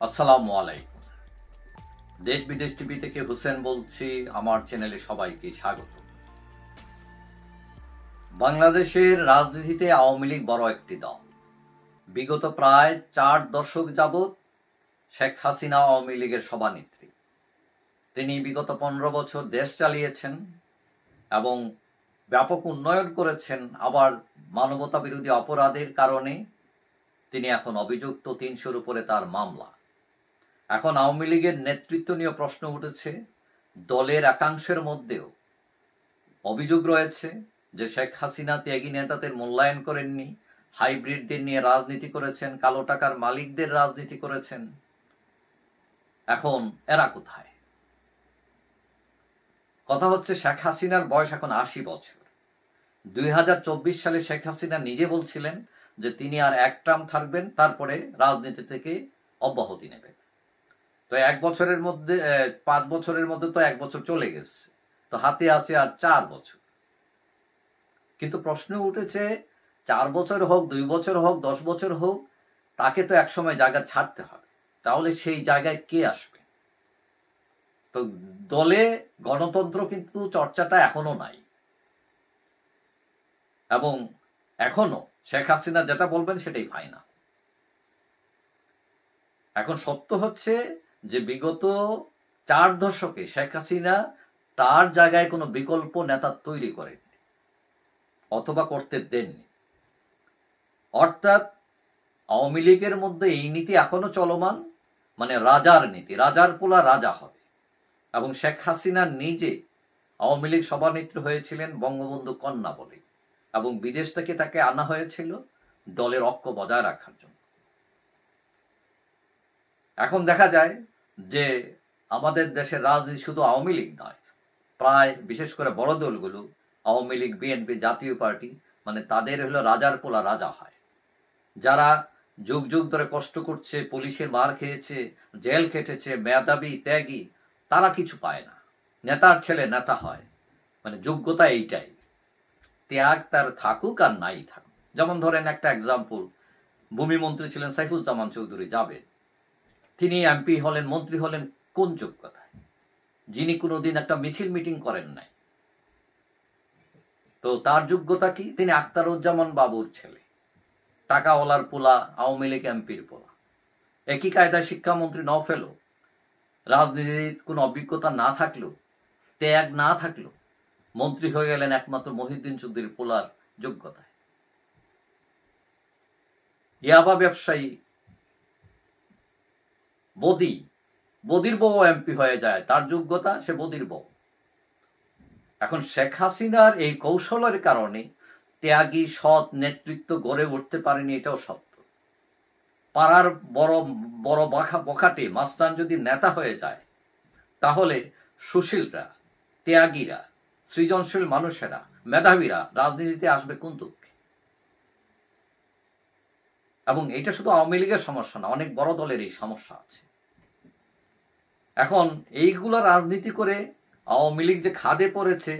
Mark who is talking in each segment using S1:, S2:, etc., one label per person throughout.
S1: আসসালামু আলাইকুম। দেশ বিদেশ টিভি থেকে হুসেন বলছি। আমার চ্যানেলে সবাইকে স্বাগত। বাংলাদেশের রাজনীতিতে আওয়ামী লীগ বড় একটি দল। বিগত প্রায় 4 দশক যাবৎ শেখ হাসিনা আওয়ামী লীগের সভানেত্রী। তিনি বিগত 15 বছর দেশ চালিয়েছেন এবং ব্যাপক উন্নয়ন করেছেন। আবার মানবতা বিরোধী অপরাধের কারণে তিনি এখন অভিযুক্ত, 300-র উপরে তার মামলা। এখন আওয়ামী লীগের নেতৃত্ব নিয়ে প্রশ্ন উঠেছে। দলের একাংশের মধ্যেও অভিযোগ রয়েছে যে শেখ হাসিনা ত্যাগী নেতাদের মূল্যায়ন করেননি, হাইব্রিডদের নিয়ে রাজনীতি করেছেন, কালো টাকার মালিকদের রাজনীতি করেছেন। এখন এরা কোথায়? কথা হচ্ছে, শেখ হাসিনার বয়স এখন 80 বছর। 2024 সালে শেখ হাসিনা নিজে বলছিলেন যে তিনি আর এক টার্ম থাকবেন, তারপরে রাজনীতি থেকে অব্যাহতি নেবেন। তো 1 বছরের মধ্যে 5 বছরের মধ্যে তো 1 বছর চলে গেছে, তো হাতে আছে আর 4 বছর। কিন্তু প্রশ্ন উঠেছে, 4 বছর হোক, 2 বছর হোক, 10 বছর হোক, তাকে তো একসময় জায়গা ছাড়তে হবে। তাহলে সেই জায়গায় কে আসবে? তো দলে গণতন্ত্র কিন্তু চর্চাটা এখনো নাই, এবং এখনো শেখ হাসিনা যেটা বলবেন সেটাই ফাইনাল। এখন সত্য হচ্ছে যে বিগত 4 দশকে শেখ হাসিনা তার জায়গায় কোনো বিকল্প নেতা তৈরি করেননি অথবা করতে দেননি। অর্থাৎ আওয়ামী লীগের মধ্যে এই নীতি এখনো চলমান, মানে রাজার নীতি, রাজার পোলা রাজা হবে। এবং শেখ হাসিনা নিজে আওয়ামী লীগ সভানেত্রী হয়েছিলেন বঙ্গবন্ধু কন্যা বলে, এবং বিদেশ থেকে তাকে আনা হয়েছিল দলের ঐক্য বজায় রাখার জন্য। এখন দেখা যায় যে আমাদের দেশের রাজনীতি শুধু আওয়ামী লীগ নয়, প্রায় বিশেষ করে বড় দলগুলো, আওয়ামী লীগ, বিএনপি, জাতীয় পার্টি, মানে তাদের হলো রাজার পোলা রাজা হয়। যারা যুগ যুগ ধরে কষ্ট করছে, পুলিশের মার খেয়েছে, জেল কেটেছে, মেধাবী, ত্যাগী, তারা কিছু পায় না। নেতার ছেলে নেতা হয়, মানে যোগ্যতা এইটাই। ত্যাগ তার থাকুক আর নাই থাকুক। যেমন ধরেন একটা এক্সাম্পল, ভূমিমন্ত্রী ছিলেন সাইফুজ্জামান চৌধুরী জাবেদ। তিনি এমপি হলেন, মন্ত্রী হলেন কোন যোগ্যতায়? যিনি কোনোদিন একটা মিছিল মিটিং করেন নাই। তো তার যোগ্যতা কি? তিনি আখতারুজ্জামান বাবুর ছেলে, টাকাওয়ালার পোলা, আওয়ামী লীগ এমপির পোলা। একই কায়দায় শিক্ষামন্ত্রী নওফেলও রাজনীতির কোনো অভিজ্ঞতা না থাকলেও, ত্যাগ না থাকলেও মন্ত্রী হয়ে গেলেন একমাত্র মহিউদ্দিন চৌধুরীর পোলার যোগ্যতায়। ইয়াবা ব্যবসায়ী বদির বউ এমপি হয়ে যায়, তার যোগ্যতা, সে বদির বউ। এখন শেখ হাসিনার এই কৌশলের কারণে ত্যাগী সৎ নেতৃত্ব গড়ে উঠতে পারেনি, এটাও সত্য। পাড়ার বড় বড় বখাটে মাস্তান যদি নেতা হয়ে যায়, তাহলে সুশীলরা, ত্যাগীরা, সৃজনশীল মানুষেরা, মেধাবীরা রাজনীতিতে আসবে কোন দুঃখে? এবং এটা শুধু আওয়ামী লীগের সমস্যা না, অনেক বড় দলের এই সমস্যা আছে। এখন এইগুলো রাজনীতি করে আওয়ামী লীগ যে খাদে পড়েছে,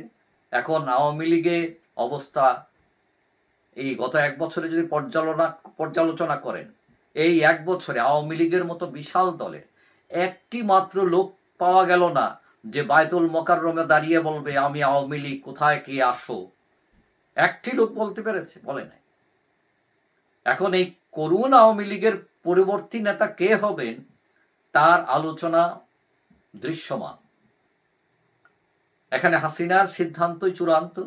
S1: এখন আওয়ামী লীগের অবস্থা এই গত 1 বছরে যদি পর্যালোচনা করেন, এই 1 বছরে আওয়ামী লীগের মতো বিশাল দলের একটি মাত্র লোক পাওয়া গেল না যে বায়তুল মোকাররমে দাঁড়িয়ে বলবে আমি আওয়ামী লীগ, কোথায় কে আসো। একটি লোক বলতে পেরেছে? বলে নাই। এখন এই করুণ আওয়ামী লীগের পরবর্তী নেতা কে হবেন, তার আলোচনা দৃশ্যমান। এখানে হাসিনার সিদ্ধান্তই চূড়ান্ত।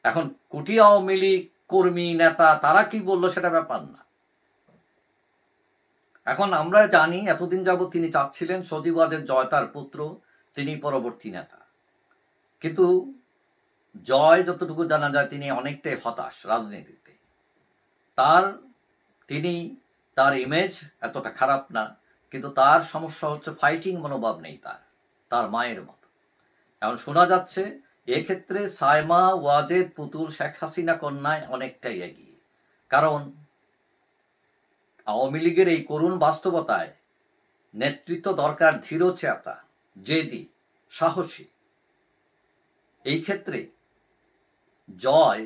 S1: এখন কোটি আওয়ামী লীগ কর্মী, নেতা, তারা কি বললো সেটা ব্যাপার না। এখন আমরা জানি এতদিন যাবৎ তিনি চাচ্ছিলেন সজীব ওয়াজেদ জয় তার পুত্র, তিনি পরবর্তী নেতা। কিন্তু জয়, যতটুকু জানা যায়, তিনি অনেকটাই হতাশ রাজনীতিতে। তিনি তার ইমেজ এতটা খারাপ না, কিন্তু তার সমস্যা হচ্ছে ফাইটিং মনোভাব নেই তার মায়ের মতো। এখন শোনা যাচ্ছে এক্ষেত্রে সায়মা ওয়াজেদ পুতুল শেখ হাসিনা কন্যায় অনেকটাই এগিয়ে। কারণ আওয়ামী লীগের এই করুণ বাস্তবতায় নেতৃত্ব দরকার ধীরচেতা, জেদি, সাহসী। এই ক্ষেত্রে জয়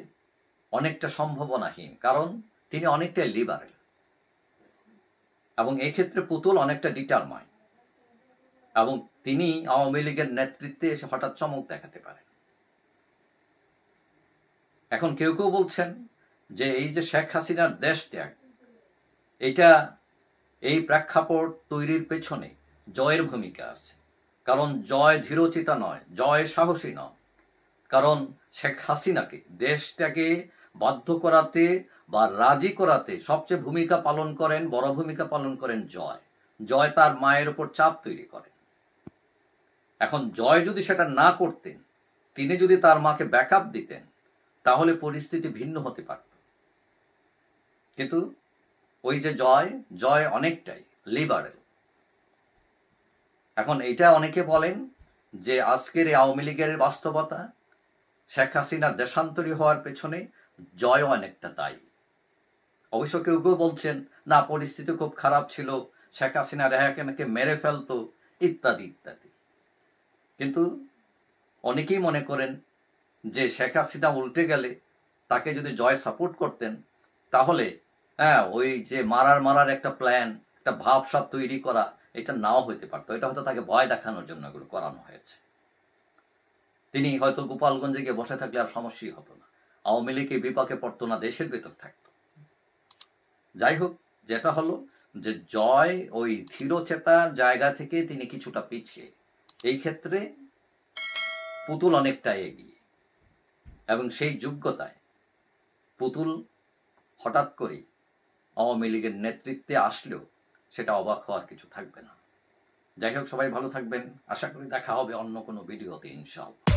S1: অনেকটা সম্ভাবনাহীন, কারণ তিনি অনেকটাই লিবারেল। এবং এক্ষেত্রে পুতুল অনেকটা ডিটারমাইন্ড, এবং তিনি আওয়ামী লীগের নেতৃত্বে এসে হঠাৎ চমক দেখাতে পারেন। এখন কেউ কেউ বলছেন যে এই যে শেখ হাসিনার দেশ ত্যাগ, এটা এই প্রেক্ষাপট তৈরির পেছনে জয়ের ভূমিকা আছে। কারণ জয় ধীরচিতা নয়, জয় সাহসী নয়। কারণ শেখ হাসিনাকে দেশ ত্যাগে বাধ্য করাতে বা রাজি করাতে সবচেয়ে বড় ভূমিকা পালন করেন জয়। জয় তার মায়ের উপর চাপ তৈরি করেন। এখন জয় যদি সেটা না করতেন, তিনি যদি তার মাকে ব্যাকআপ দিতেন, তাহলে পরিস্থিতি ভিন্ন হতে পারত। কিন্তু ওই যে জয় অনেকটাই লিবারেল। এখন এটা অনেকে বলেন যে আজকের এই আওয়ামী লীগের বাস্তবতা, শেখ হাসিনার দেশান্তরী হওয়ার পেছনে জয় অনেকটা দায়ী। অবশ্য কেউ কেউ বলছেন না, পরিস্থিতি খুব খারাপ ছিল, শেখ হাসিনা রেহাকে মেরে ফেলতো, ইত্যাদি ইত্যাদি। কিন্তু অনেকেই মনে করেন যে শেখ হাসিনা উল্টে গেলে তাকে যদি জয় সাপোর্ট করতেন, তাহলে ওই যে মারার একটা প্ল্যান, একটা ভাবসাব তৈরি করা, এটা নাও হইতে পারতো। এটা হয়তো তাকে ভয় দেখানোর জন্য এগুলো করানো হয়েছে। তিনি হয়তো গোপালগঞ্জে গিয়ে বসে থাকলে আর সমস্যাই হতো না, আওয়ামী লীগ বিপাকে পড়তো না, দেশের ভেতর থাকতো। যাই হোক, যেটা হলো যে জয় ওই ধীরচেতার জায়গা থেকে তিনি কিছুটা পিছিয়ে, এই ক্ষেত্রে পুতুল অনেকটা এগিয়ে। এবং সেই যোগ্যতায় পুতুল হঠাৎ করেই আওয়ামী লীগের নেতৃত্বে আসলেও সেটা অবাক হওয়ার কিছু থাকবে না। যাই হোক, সবাই ভালো থাকবেন। আশা করি দেখা হবে অন্য কোনো ভিডিওতে ইনশাআল্লাহ।